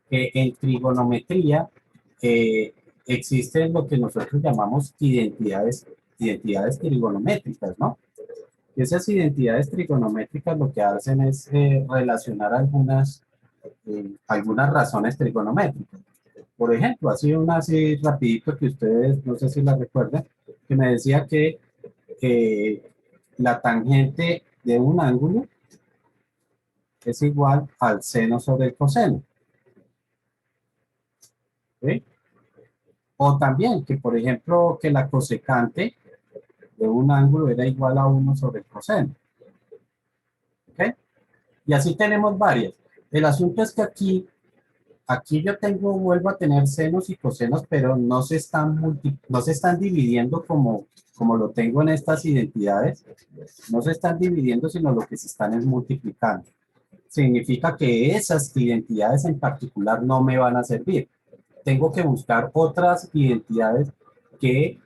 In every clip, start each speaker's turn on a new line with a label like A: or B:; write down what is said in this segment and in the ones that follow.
A: En trigonometría existen lo que nosotros llamamos identidades trigonométricas, ¿no? Esas identidades trigonométricas lo que hacen es relacionar algunas razones trigonométricas. Por ejemplo, así una así rapidito que ustedes, no sé si la recuerdan, que me decía que la tangente de un ángulo es igual al seno sobre el coseno. ¿Sí? O también que, por ejemplo, que la cosecante de un ángulo era igual a 1 sobre el coseno. ¿Ok? Y así tenemos varias. El asunto es que aquí yo vuelvo a tener senos y cosenos, pero no se están dividiendo como lo tengo en estas identidades. No se están dividiendo, sino lo que se están es multiplicando. Significa que esas identidades en particular no me van a servir. Tengo que buscar otras identidades que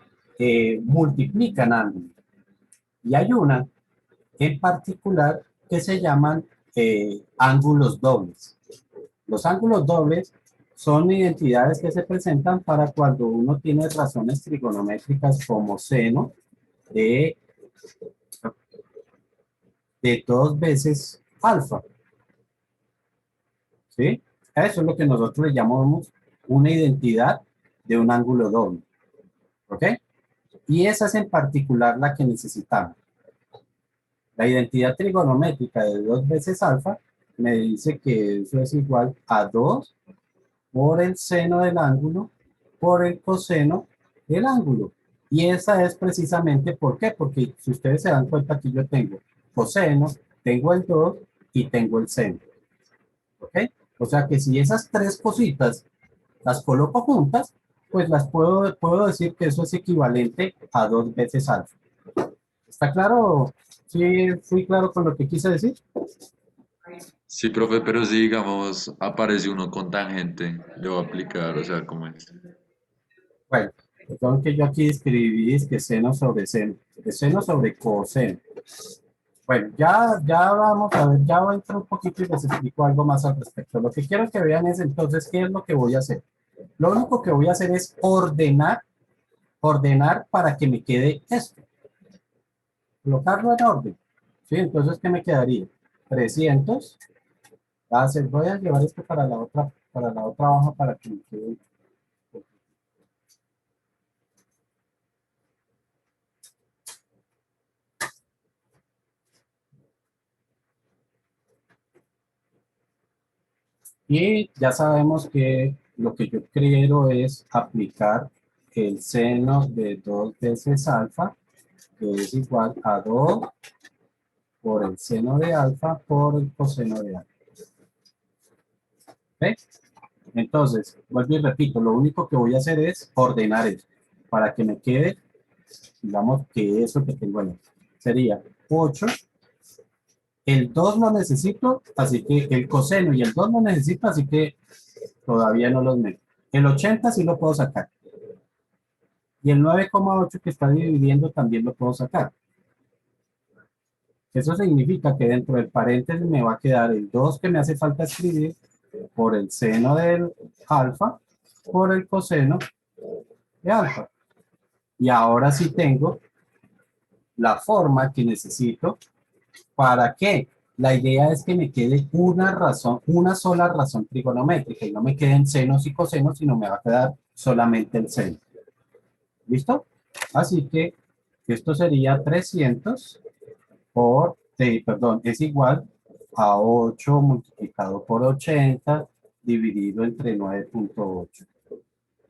A: multiplican ángulos. Y hay una en particular que se llaman ángulos dobles. Los ángulos dobles son identidades que se presentan para cuando uno tiene razones trigonométricas como seno de, de 2 veces alfa. ¿Sí? Eso es lo que nosotros le llamamos una identidad de un ángulo doble. ¿Ok? Y esa es en particular la que necesitamos. La identidad trigonométrica de 2 veces alfa me dice que eso es igual a 2 por el seno del ángulo por el coseno del ángulo. Y esa es precisamente, ¿por qué? Porque si ustedes se dan cuenta que yo tengo coseno, tengo el 2 y tengo el seno. ¿Ok? O sea que si esas tres cositas las coloco juntas, pues puedo decir que eso es equivalente a 2 veces alfa. ¿Está claro? ¿Sí fui claro con lo que quise decir?
B: Sí, profe, pero si digamos aparece uno con tangente, le voy a aplicar, o sea, ¿cómo es?
A: Bueno, perdón que yo aquí escribí es que seno sobre seno, de seno sobre coseno. Bueno, ya vamos a ver, ya voy a entrar un poquito y les explico algo más al respecto. Lo que quiero que vean es entonces qué es lo que voy a hacer. Lo único que voy a hacer es ordenar para que me quede esto, colocarlo en orden. ¿Sí? Entonces, ¿qué me quedaría? 300. Voy a llevar esto para la otra hoja para que me quede. Y ya sabemos que lo que yo quiero es aplicar el seno de 2 veces alfa, que es igual a 2 por el seno de alfa por el coseno de alfa. ¿Ve? Entonces, vuelvo y repito, lo único que voy a hacer es ordenar esto para que me quede, digamos que eso que tengo ahí sería 8. El 2 lo necesito, así que el coseno y el 2 lo necesito, así que todavía no los meto. El 80 sí lo puedo sacar. Y el 9,8 que está dividiendo también lo puedo sacar. Eso significa que dentro del paréntesis me va a quedar el 2 que me hace falta escribir por el seno del alfa por el coseno de alfa. Y ahora sí tengo la forma que necesito. ¿Para qué? La idea es que me quede una sola razón trigonométrica y no me queden senos y cosenos, sino me va a quedar solamente el seno. ¿Listo? Así que esto sería 300 perdón, es igual a 8 multiplicado por 80 dividido entre 9,8.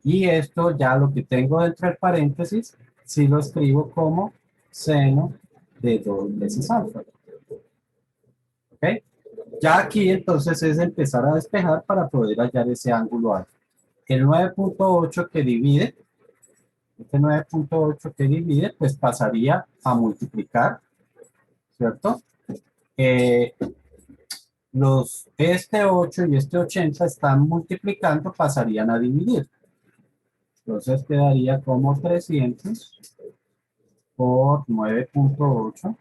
A: Y esto ya lo que tengo dentro del paréntesis, si lo escribo como seno de 2 veces alfa. ¿Ok? Ya aquí entonces es empezar a despejar para poder hallar ese ángulo alfa. El 9,8 que divide, este 9,8 que divide, pues pasaría a multiplicar, ¿cierto? Eh, este 8 y este 80 están multiplicando, pasarían a dividir. Entonces quedaría como 300 por 9,8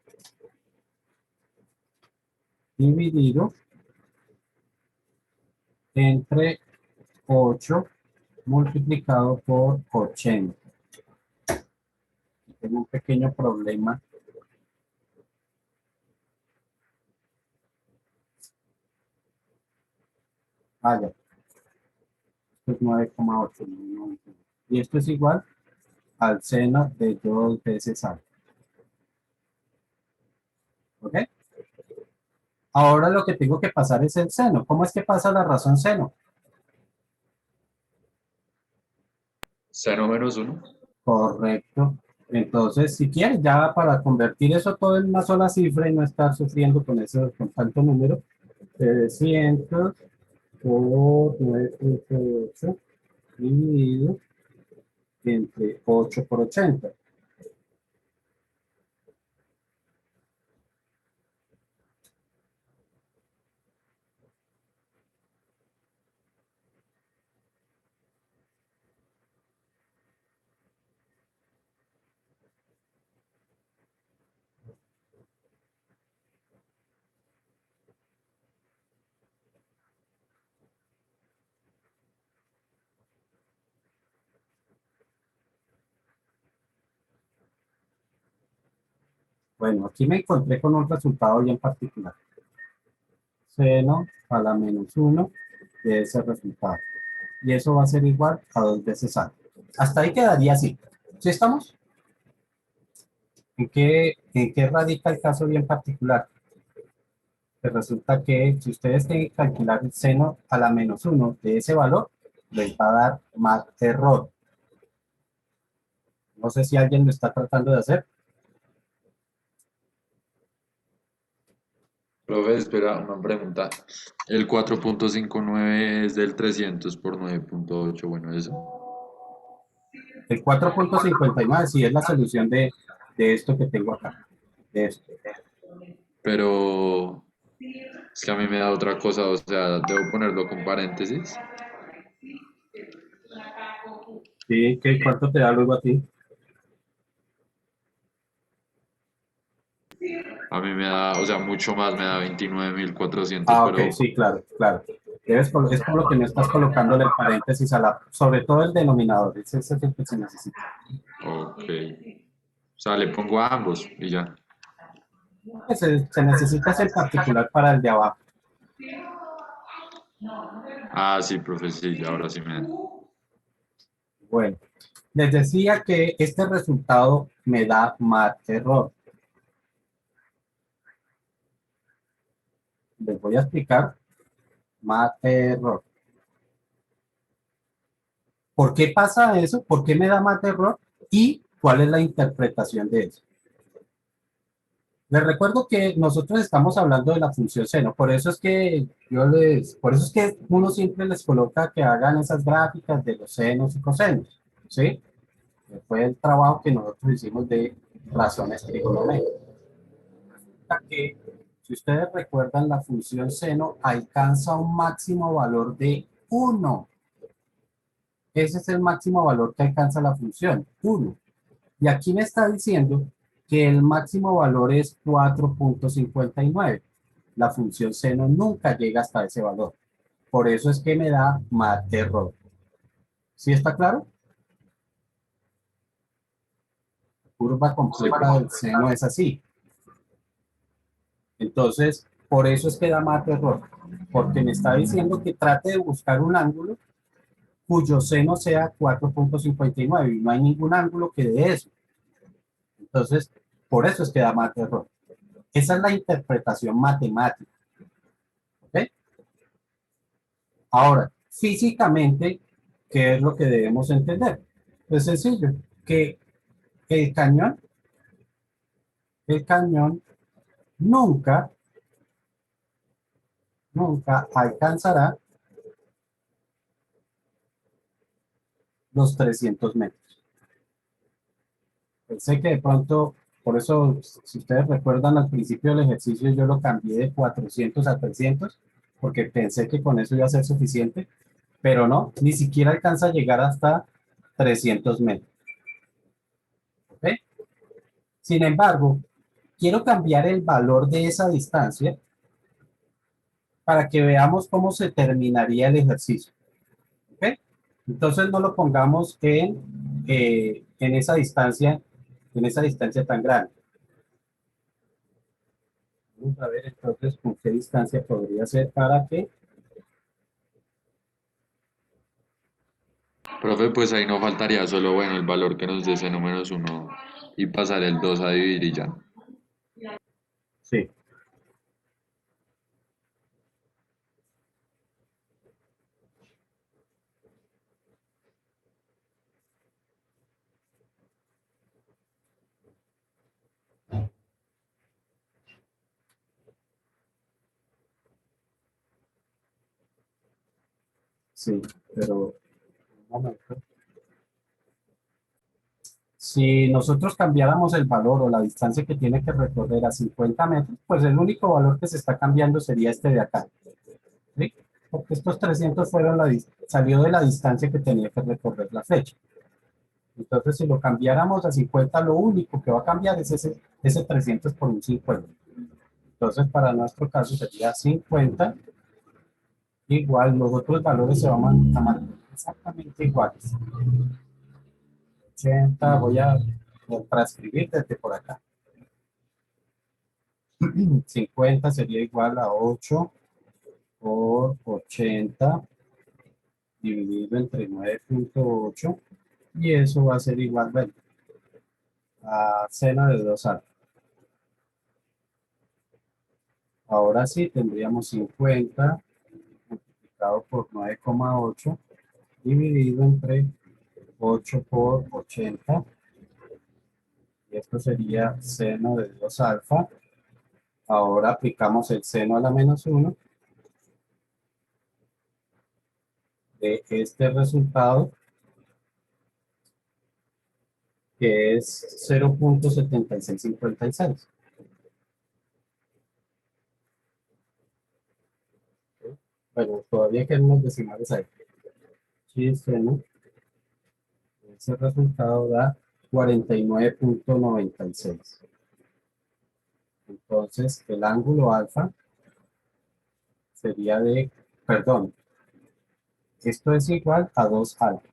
A: dividido entre 8 multiplicado por 80. Tengo un pequeño problema. Ya. Esto es 9,8. Y esto es igual al seno de 2 veces A. ¿Ok? Ahora lo que tengo que pasar es el seno. ¿Cómo es que pasa la razón seno?
B: Seno menos 1.
A: Correcto. Entonces, si quieres, ya para convertir eso todo en una sola cifra y no estar sufriendo con eso, con tanto número, 300 por 9,8 dividido entre 8 por 80. Bueno, aquí me encontré con un resultado bien particular. Seno a la menos 1 de ese resultado. Y eso va a ser igual a 2 veces A. Hasta ahí quedaría así. ¿Sí estamos? ¿En qué radica el caso bien particular? Pues resulta que si ustedes tienen que calcular el seno a la menos 1 de ese valor, les va a dar más error. No sé si alguien lo está tratando de hacer.
B: Profe, espera, una pregunta. El 4,59 es del 300 por 9,8. Bueno, eso.
A: El 4,59 sí es la solución de esto que tengo acá. De esto.
B: Pero es que a mí me da otra cosa, o sea, debo ponerlo con paréntesis.
A: ¿Sí? ¿Cuánto te da luego a ti?
B: A mí me da, o sea, mucho más, me da 29.400,
A: Ok,
B: pero
A: sí, claro, claro. Es por lo que no estás colocándole el paréntesis sobre todo el denominador. Ese es el que se necesita.
B: ok. O sea, le pongo a ambos y ya.
A: Se necesita ese en particular para el de abajo.
B: Ah, sí, profe, sí, ahora sí me da.
A: Bueno, les decía que este resultado me da más error. Les voy a explicar más error. ¿Por qué pasa eso? ¿Por qué me da más error? ¿Y cuál es la interpretación de eso? Les recuerdo que nosotros estamos hablando de la función seno, por eso es que por eso es que uno siempre les coloca que hagan esas gráficas de los senos y cosenos, ¿sí? Fue el trabajo que nosotros hicimos de razones trigonométricas. Que, si ustedes recuerdan, la función seno alcanza un máximo valor de 1. Ese es el máximo valor que alcanza la función, 1. Y aquí me está diciendo que el máximo valor es 4,59. La función seno nunca llega hasta ese valor. Por eso es que me da más error. ¿Sí está claro? La curva completa del seno es así. Entonces, por eso es que da más error. Porque me está diciendo que trate de buscar un ángulo cuyo seno sea 4,59 y no hay ningún ángulo que dé eso. Entonces, por eso es que da más error. Esa es la interpretación matemática. ¿Ok? Ahora, físicamente, ¿qué es lo que debemos entender? Es sencillo, que el cañón, el cañón nunca, nunca alcanzará los 300 metros. Sé que de pronto, por eso, si ustedes recuerdan al principio del ejercicio, yo lo cambié de 400 a 300, porque pensé que con eso iba a ser suficiente, pero no, ni siquiera alcanza a llegar hasta 300 metros. ¿Ok? Sin embargo, quiero cambiar el valor de esa distancia para que veamos cómo se terminaría el ejercicio. ¿Ok? Entonces no lo pongamos en esa distancia tan grande. Vamos a ver entonces con qué distancia podría ser para que...
B: Profe, pues ahí no faltaría solo, bueno, el valor que nos dé seno menos uno y pasar el 2 a dividir y ya.
A: Sí, sí, pero un momento. Si nosotros cambiáramos el valor o la distancia que tiene que recorrer a 50 metros, pues el único valor que se está cambiando sería este de acá, ¿sí? Porque estos 300 salió de la distancia que tenía que recorrer la flecha. Entonces, si lo cambiáramos a 50, lo único que va a cambiar es ese 300 por un 50. Entonces, para nuestro caso sería 50 igual, los otros valores se van a mantener exactamente iguales. 80, voy a transcribir desde por acá. 50 sería igual a 8 por 80 dividido entre 9.8 y eso va a ser igual, bueno, a seno de 2 alfa. Ahora sí tendríamos 50 multiplicado por 9,8 dividido entre 8 por 80 y esto sería seno de 2 alfa. Ahora aplicamos el seno a la menos 1 de este resultado que es 0.7656. Bueno, todavía quedan unos decimales ahí. Sí, seno, ese resultado da 49.96. Entonces, el ángulo alfa sería de, perdón, esto es igual a 2 alfa.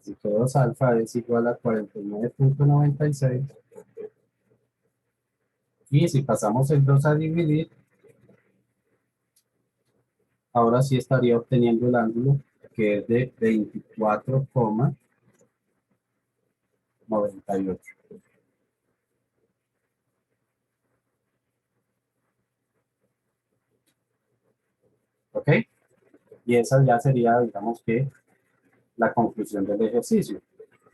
A: Así que 2 alfa es igual a 49.96. Y si pasamos el 2 a dividir, ahora sí estaría obteniendo el ángulo que es de 24,98. ¿Ok? Y esa ya sería, digamos que, la conclusión del ejercicio.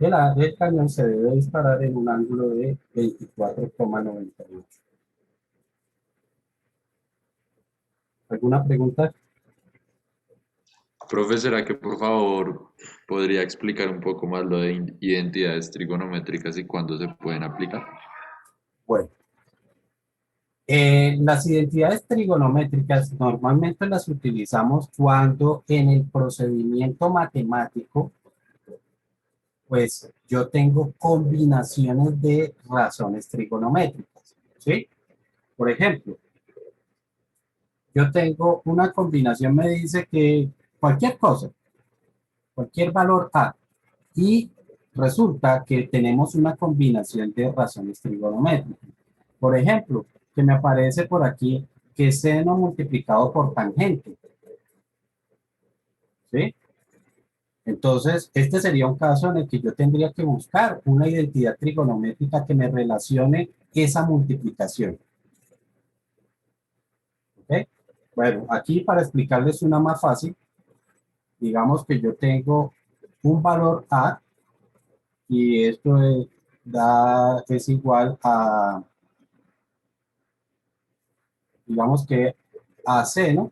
A: El cañón se debe disparar en un ángulo de 24,98. ¿Alguna pregunta?
B: Profe, ¿será que por favor podría explicar un poco más lo de identidades trigonométricas y cuándo se pueden aplicar?
A: Bueno, las identidades trigonométricas normalmente las utilizamos cuando en el procedimiento matemático, pues yo tengo combinaciones de razones trigonométricas, ¿sí? Por ejemplo, yo tengo una combinación, me dice que cualquier cosa, cualquier valor A, y resulta que tenemos una combinación de razones trigonométricas. Por ejemplo, que me aparece por aquí que seno multiplicado por tangente, ¿sí? Entonces, este sería un caso en el que yo tendría que buscar una identidad trigonométrica que me relacione esa multiplicación, ¿ok? Bueno, aquí para explicarles una más fácil, digamos que yo tengo un valor A y esto es igual a, digamos que a seno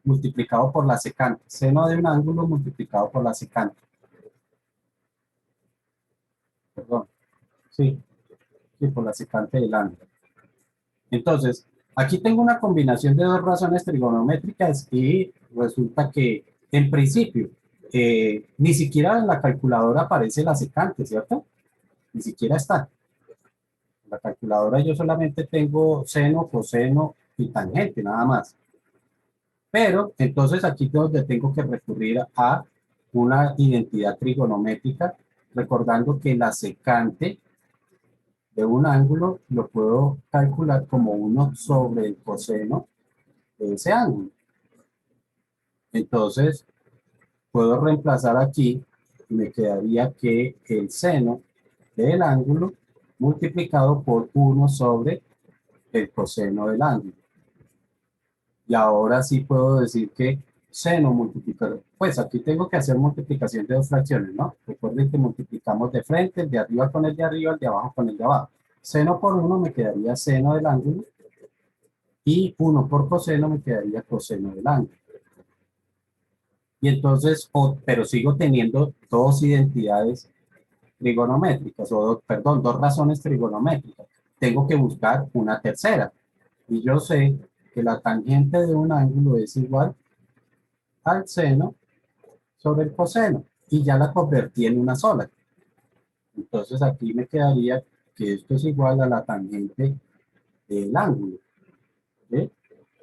A: multiplicado por la secante, seno de un ángulo multiplicado por la secante, perdón, sí, sí, por la secante del ángulo. Entonces, aquí tengo una combinación de dos razones trigonométricas y resulta que, en principio, ni siquiera en la calculadora aparece la secante, ¿cierto? Ni siquiera está. En la calculadora yo solamente tengo seno, coseno y tangente, nada más. Pero entonces aquí es donde tengo que recurrir a una identidad trigonométrica, recordando que la secante de un ángulo lo puedo calcular como 1 sobre el coseno de ese ángulo. Entonces, puedo reemplazar aquí y me quedaría que el seno del ángulo multiplicado por 1 sobre el coseno del ángulo. Y ahora sí puedo decir que seno multiplicado, pues aquí tengo que hacer multiplicación de dos fracciones, ¿no? Recuerden que multiplicamos de frente, el de arriba con el de arriba, el de abajo con el de abajo. Seno por 1 me quedaría seno del ángulo y 1 por coseno me quedaría coseno del ángulo. Y entonces, pero sigo teniendo dos identidades trigonométricas, o perdón, dos razones trigonométricas. Tengo que buscar una tercera. Y yo sé que la tangente de un ángulo es igual al seno sobre el coseno. Y ya la convertí en una sola. Entonces aquí me quedaría que esto es igual a la tangente del ángulo. ¿Sí?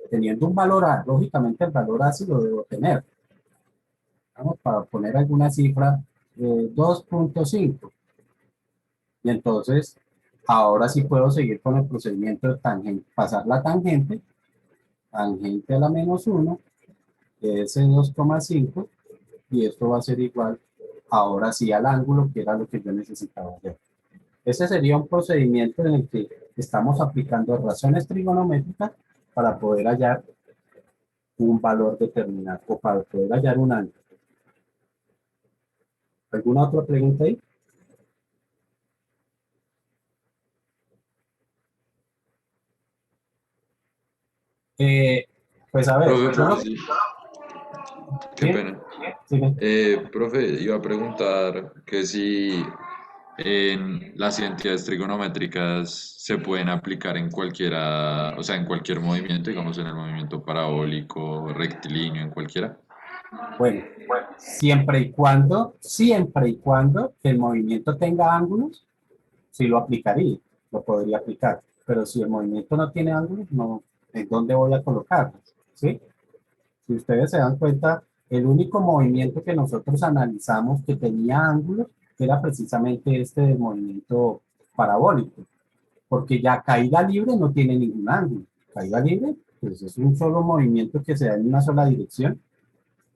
A: Teniendo un valor A, lógicamente el valor A sí lo debo tener. Vamos, para poner alguna cifra, 2.5. Y entonces, ahora sí puedo seguir con el procedimiento de tangente, pasar la tangente, tangente a la menos 1, de ese 2,5, y esto va a ser igual, ahora sí, al ángulo, que era lo que yo necesitaba hacer. Ese sería un procedimiento en el que estamos aplicando razones trigonométricas para poder hallar un valor determinado, o para poder hallar un ángulo. ¿Alguna otra pregunta ahí? Eh, pues a ver,
B: Profe,
A: yo
B: pero
A: lo...
B: sí, qué
A: ¿Sí?
B: pena.
A: ¿Sí?
B: Profe, iba a preguntar que si en las identidades trigonométricas se pueden aplicar en cualquiera, o sea, en cualquier movimiento, digamos en el movimiento parabólico, rectilíneo, en cualquiera.
A: Bueno, siempre y cuando el movimiento tenga ángulos, sí lo aplicaría, lo podría aplicar. Pero si el movimiento no tiene ángulos, no, ¿en dónde voy a colocarlo? ¿Sí? Si ustedes se dan cuenta, el único movimiento que nosotros analizamos que tenía ángulos era precisamente este del movimiento parabólico, porque ya caída libre no tiene ningún ángulo. Caída libre, pues es un solo movimiento que se da en una sola dirección,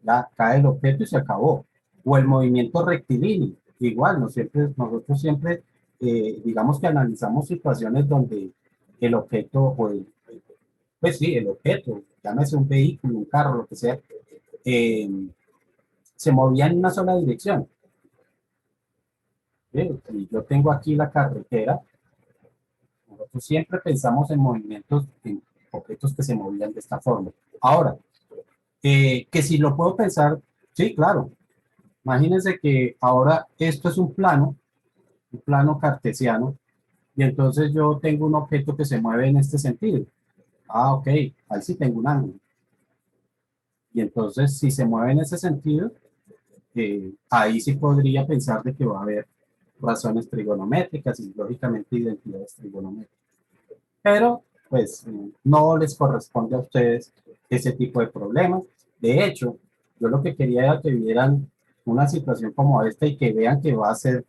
A: ya cae el objeto y se acabó. O el movimiento rectilíneo, igual, nosotros siempre, digamos que analizamos situaciones donde el objeto, pues sí, el objeto, llámese un vehículo, un carro, lo que sea, eh, se movía en una sola dirección. ¿Sí? Y yo tengo aquí la carretera, nosotros siempre pensamos en movimientos, en objetos que se movían de esta forma. Ahora, que si lo puedo pensar, sí, claro. Imagínense que ahora esto es un plano cartesiano, y entonces yo tengo un objeto que se mueve en este sentido. Ah, ok, ahí sí tengo un ángulo. Y entonces, si se mueve en ese sentido, ahí sí podría pensar de que va a haber razones trigonométricas y lógicamente identidades trigonométricas. Pero, pues, no les corresponde a ustedes ese tipo de problemas. De hecho, yo lo que quería era que vieran una situación como esta y que vean que va a ser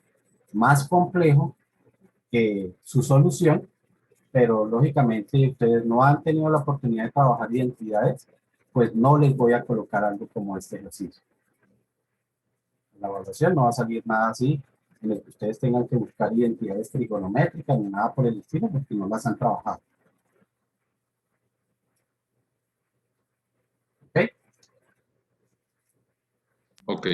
A: más complejo que su solución, pero lógicamente ustedes no han tenido la oportunidad de trabajar identidades, pues no les voy a colocar algo como este ejercicio. En la evaluación no va a salir nada así, en el que ustedes tengan que buscar identidades trigonométricas ni nada por el estilo, porque no las han trabajado. ¿Ok?
B: Ok,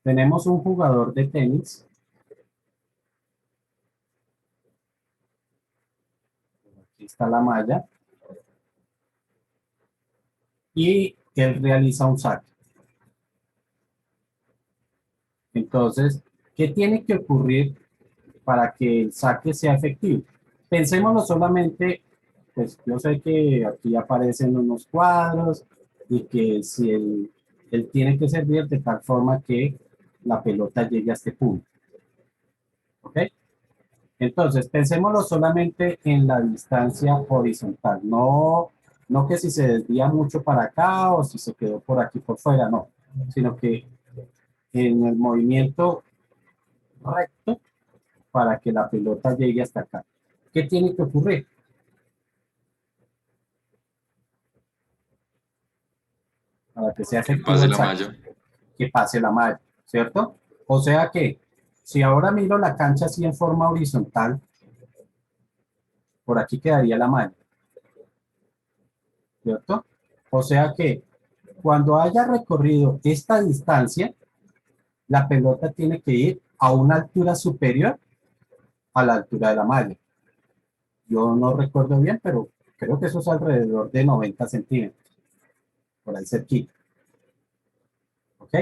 A: Tenemos un jugador de tenis, aquí está la malla, y él realiza un saque. Entonces, ¿qué tiene que ocurrir para que el saque sea efectivo? Pensémoslo solamente, pues yo sé que aquí aparecen unos cuadros y que si él tiene que servir de tal forma que la pelota llegue a este punto. ¿Ok? Entonces, pensémoslo solamente en la distancia horizontal, no No que si se desvía mucho para acá o si se quedó por aquí por fuera, no, sino que en el movimiento recto para que la pelota llegue hasta acá. ¿Qué tiene que ocurrir? Para que sea
B: Que
A: efectivo
B: pase
A: el
B: la
A: saque,
B: malla.
A: que pase la malla, ¿cierto? O sea que si ahora miro la cancha así en forma horizontal, por aquí quedaría la malla, ¿cierto? O sea que cuando haya recorrido esta distancia, la pelota tiene que ir a una altura superior a la altura de la malla. Yo no recuerdo bien, pero creo que eso es alrededor de 90 centímetros, por ahí cerquita, ¿ok?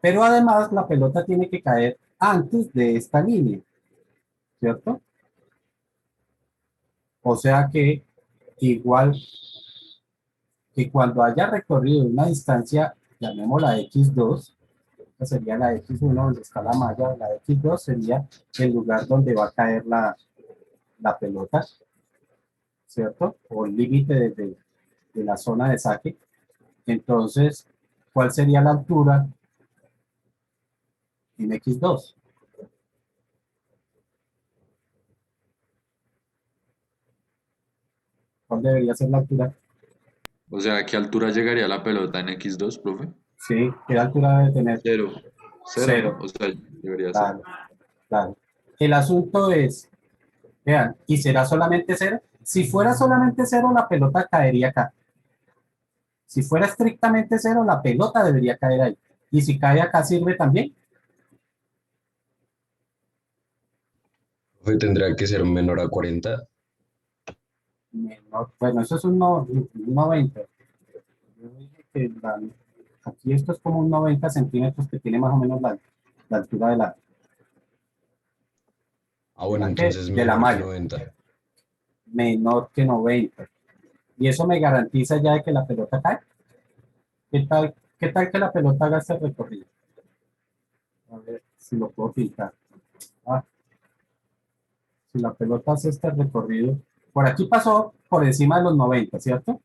A: Pero además la pelota tiene que caer antes de esta línea, ¿cierto? O sea que igual que cuando haya recorrido una distancia, llamémosla X2, esta sería la X1 donde está la malla, la X2 sería el lugar donde va a caer la pelota, ¿cierto? O el límite de la zona de saque. Entonces, ¿cuál sería la altura en X2? ¿Cuál debería ser la altura?
B: O sea, ¿a qué altura llegaría la pelota en X2, profe?
A: Sí, ¿qué altura debe tener?
B: Cero. Cero, ¿no?
A: Cero,
B: O sea, debería ser.
A: claro, claro. El asunto es, vean, ¿y será solamente cero? Si fuera solamente cero, la pelota caería acá. Si fuera estrictamente cero, la pelota debería caer ahí. Y si cae acá, sirve también.
C: Hoy tendrá que ser menor a 40.
A: Menor. Bueno, eso es un 90. Yo dije que aquí esto es como un 90 centímetros que tiene más o menos la altura
C: Ah,
A: de
C: bueno,
A: la, que,
C: entonces
A: de la
C: menor que
A: malla.
C: 90.
A: Menor que 90. Y eso me garantiza ya de que la pelota cae. ¿Qué tal que la pelota haga este recorrido? A ver si lo puedo pintar. Ah, si la pelota hace este recorrido, por aquí pasó por encima de los 90, ¿cierto?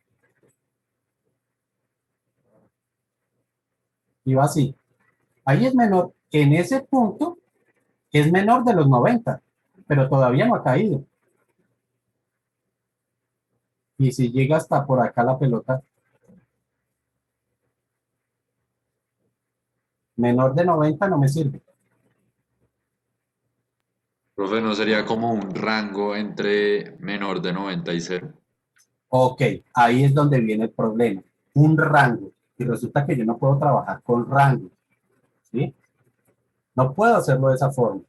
A: Y va así. Ahí es menor, en ese punto es menor de los 90, pero todavía no ha caído. Y si llega hasta por acá la pelota, menor de 90 no me sirve.
B: Profe, ¿no sería como un rango entre menor de 90 y cero?
A: Ok, ahí es donde viene el problema. Un rango. Y resulta que yo no puedo trabajar con rango, ¿sí? No puedo hacerlo de esa forma.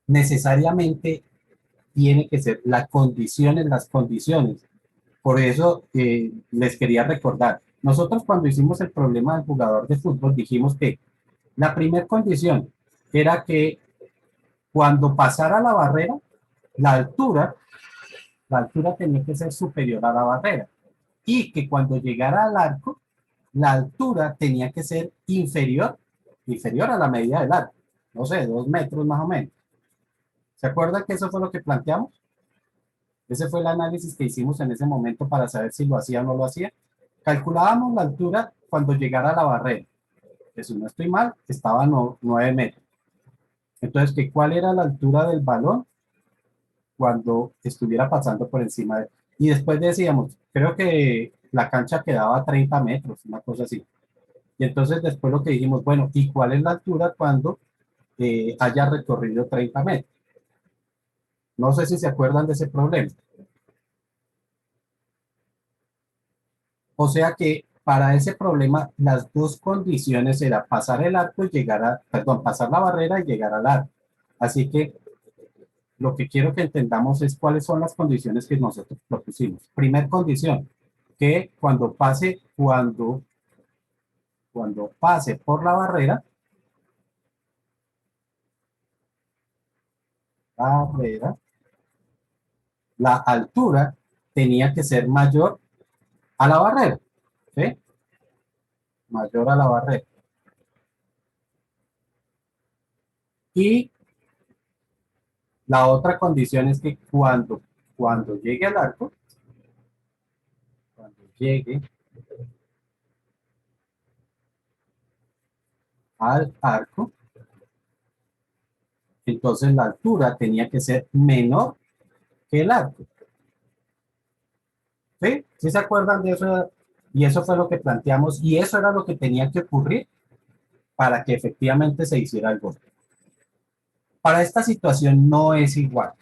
A: Necesariamente tiene que ser las condiciones. Por eso les quería recordar, nosotros cuando hicimos el problema del jugador de fútbol dijimos que la primera condición era que cuando pasara la barrera, la altura, la altura tenía que ser superior a la barrera y que cuando llegara al arco, la altura tenía que ser inferior a la medida del arco, no sé, 2 metros más o menos. ¿Se acuerdan que eso fue lo que planteamos? Ese fue el análisis que hicimos en ese momento para saber si lo hacía o no lo hacía. Calculábamos la altura cuando llegara a la barrera, que si no estoy mal, estaba a 9 metros. Entonces, ¿cuál era la altura del balón cuando estuviera pasando por encima de... Y después decíamos, creo que la cancha quedaba a 30 metros, una cosa así. Y entonces después lo que dijimos, bueno, ¿y cuál es la altura cuando haya recorrido 30 metros? No sé si se acuerdan de ese problema. O sea que para ese problema las dos condiciones era pasar el arco y llegar a, perdón, pasar la barrera y llegar al arco. Así que lo que quiero que entendamos es cuáles son las condiciones que nosotros propusimos. Primer condición, que cuando pase por la barrera, la altura tenía que ser mayor a la barrera, ¿sí? Mayor a la barrera. Y la otra condición es que cuando llegue al arco, cuando llegue al arco, entonces la altura tenía que ser menor que el arco. ¿Sí? ¿Sí se acuerdan de eso? Y eso fue lo que planteamos y eso era lo que tenía que ocurrir para que efectivamente se hiciera el golpe. Para esta situación no es igual.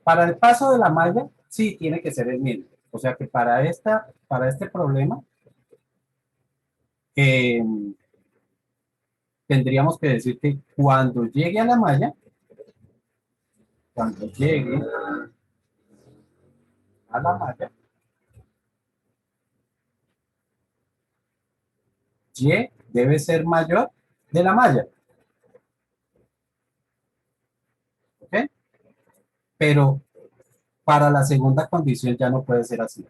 A: Para el paso de la malla, sí tiene que ser el mismo. O sea que para este problema, eh, tendríamos que decir que cuando llegue a la malla, cuando llegue a la malla, Y debe ser mayor de la malla. ¿Ok? Pero para la segunda condición ya no puede ser así.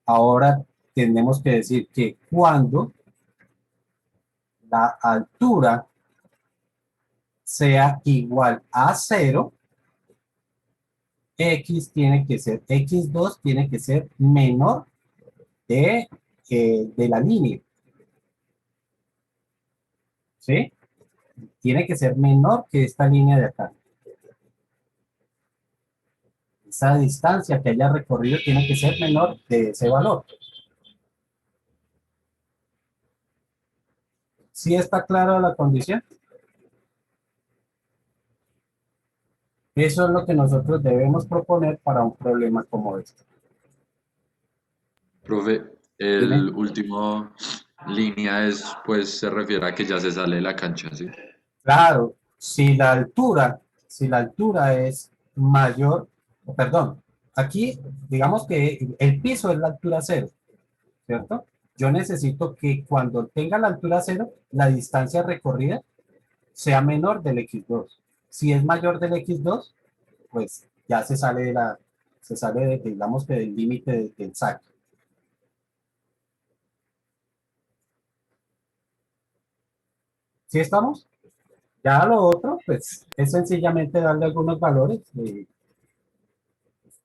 A: Ahora tenemos que decir que cuando la altura sea igual a 0, x2 tiene que ser menor de la línea. ¿Sí? Tiene que ser menor que esta línea de acá. Esa distancia que haya recorrido tiene que ser menor de ese valor. ¿Sí está clara la condición? Eso es lo que nosotros debemos proponer para un problema como este.
B: Profe,
A: Dime.
B: el último línea es, pues, se refiere a que ya se sale de la cancha, ¿sí?
A: Claro, si la altura es mayor, perdón, aquí digamos que el piso es la altura cero, ¿cierto? Yo necesito que cuando tenga la altura cero, la distancia recorrida sea menor del x2. Si es mayor del x2, pues ya digamos que del límite del saque. ¿Sí estamos? Ya lo otro, pues es sencillamente darle algunos valores,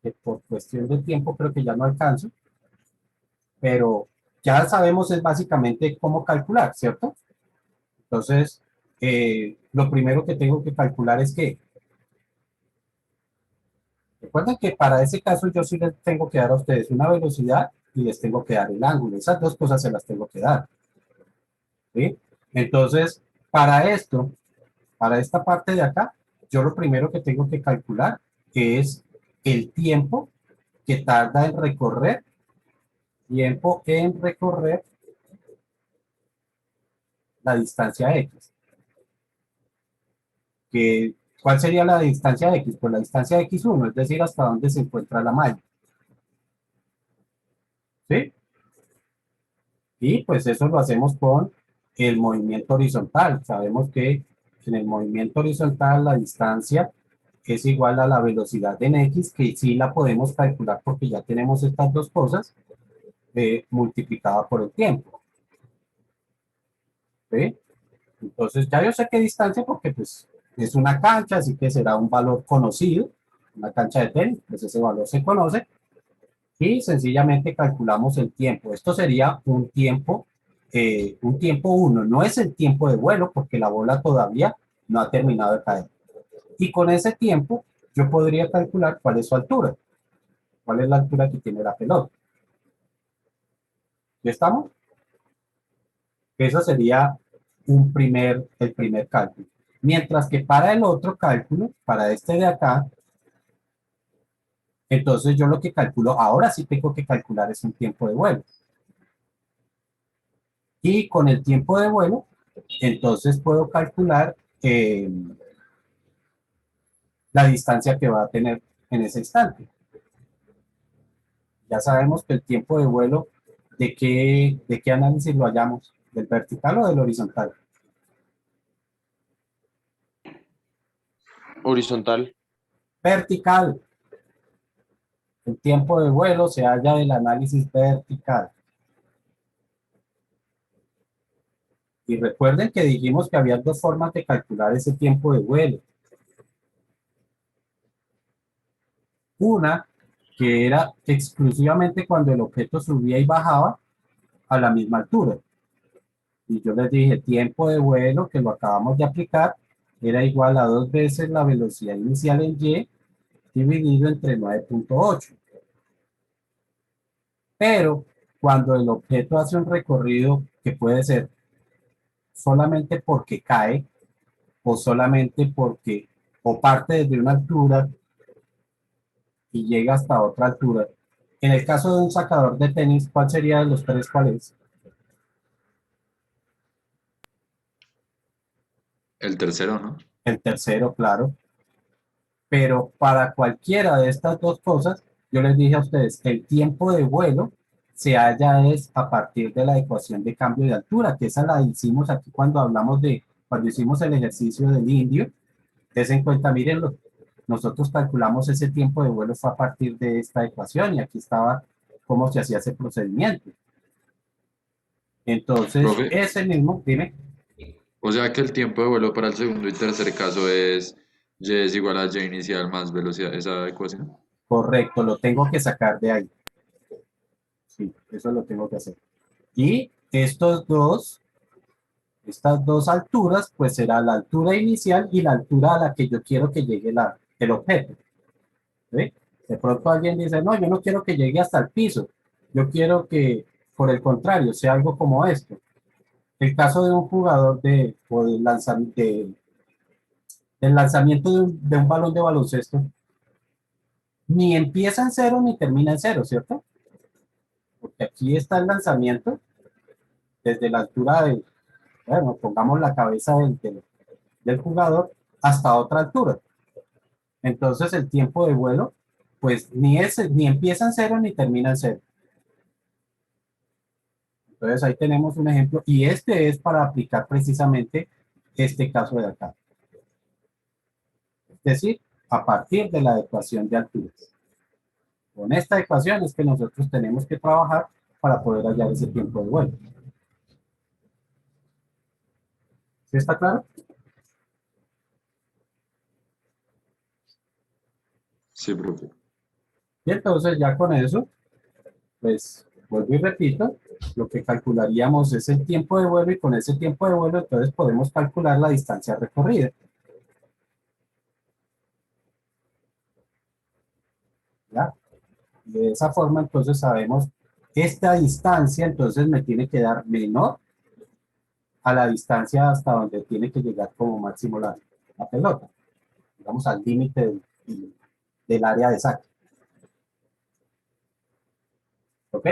A: que por cuestión de tiempo creo que ya no alcanzo, pero ya sabemos es básicamente cómo calcular, ¿cierto? Entonces, lo primero que tengo que calcular es que, recuerden que para ese caso yo sí les tengo que dar a ustedes una velocidad y les tengo que dar el ángulo. Esas dos cosas se las tengo que dar, ¿sí? Entonces, para esto, para esta parte de acá, yo lo primero que tengo que calcular es el tiempo en recorrer la distancia X. ¿Cuál sería la distancia X? Pues la distancia X1, es decir, hasta dónde se encuentra la malla. ¿Sí? Y pues eso lo hacemos con el movimiento horizontal. Sabemos que en el movimiento horizontal la distancia es igual a la velocidad en X, que sí la podemos calcular porque ya tenemos estas dos cosas multiplicada por el tiempo. ¿Sí? Entonces ya yo sé qué distancia porque pues es una cancha, así que será un valor conocido, una cancha de tenis, pues ese valor se conoce y sencillamente calculamos el tiempo. Esto sería un tiempo 1, no es el tiempo de vuelo porque la bola todavía no ha terminado de caer. Y con ese tiempo yo podría calcular cuál es su altura, cuál es la altura que tiene la pelota. ¿Ya estamos? Eso sería el primer cálculo. Mientras que para el otro cálculo, para este de acá, entonces yo lo que calculo, ahora sí tengo que calcular es un tiempo de vuelo. Y con el tiempo de vuelo, entonces puedo calcular la distancia que va a tener en ese instante. Ya sabemos que el tiempo de vuelo, ¿de qué análisis lo hallamos? ¿Del vertical o del horizontal?
D: Horizontal.
A: Vertical. El tiempo de vuelo se halla del análisis vertical. Y recuerden que dijimos que había dos formas de calcular ese tiempo de vuelo. Una que era exclusivamente cuando el objeto subía y bajaba a la misma altura. Y yo les dije, tiempo de vuelo, que lo acabamos de aplicar, era igual a 2 veces la velocidad inicial en y dividido entre 9.8. Pero cuando el objeto hace un recorrido que puede ser solamente porque cae o solamente porque o parte desde una altura y llega hasta otra altura. En el caso de un sacador de tenis, ¿cuál sería de los tres? ¿Cuál es?
B: El tercero, ¿no?
A: El tercero, claro. Pero para cualquiera de estas dos cosas, yo les dije a ustedes, el tiempo de vuelo se halla es a partir de la ecuación de cambio de altura, que esa la hicimos aquí cuando hablamos cuando hicimos el ejercicio del indio. Des en cuenta, mírenlo, nosotros calculamos ese tiempo de vuelo fue a partir de esta ecuación y aquí estaba cómo se hacía ese procedimiento. Entonces,
B: Profe,
A: ese mismo, dime,
B: o sea que el tiempo de vuelo para el segundo y tercer caso es y es igual a y inicial más velocidad, esa ecuación.
A: correcto, lo tengo que sacar de ahí. Sí, eso lo tengo que hacer. Y estas dos alturas, pues será la altura inicial y la altura a la que yo quiero que llegue el objeto. ¿Sí? De pronto alguien dice, no, yo no quiero que llegue hasta el piso, yo quiero que, por el contrario, sea algo como esto. El caso de un jugador o del lanzamiento de un balón de baloncesto, ni empieza en cero ni termina en cero, ¿cierto? Porque aquí está el lanzamiento desde la altura bueno, pongamos la cabeza del jugador hasta otra altura. Entonces el tiempo de vuelo, pues ni empieza en cero ni termina en cero. Entonces ahí tenemos un ejemplo y este es para aplicar precisamente este caso de acá. Es decir, a partir de la ecuación de alturas. Con esta ecuación es que nosotros tenemos que trabajar para poder hallar ese tiempo de vuelo. ¿Sí está claro?
B: Sí, profe.
A: Y entonces ya con eso, pues vuelvo y repito, lo que calcularíamos es el tiempo de vuelo y con ese tiempo de vuelo entonces podemos calcular la distancia recorrida. ¿Ya? De esa forma entonces sabemos esta distancia entonces me tiene que dar menor a la distancia hasta donde tiene que llegar como máximo la pelota, digamos al límite del área de saque. ¿Ok?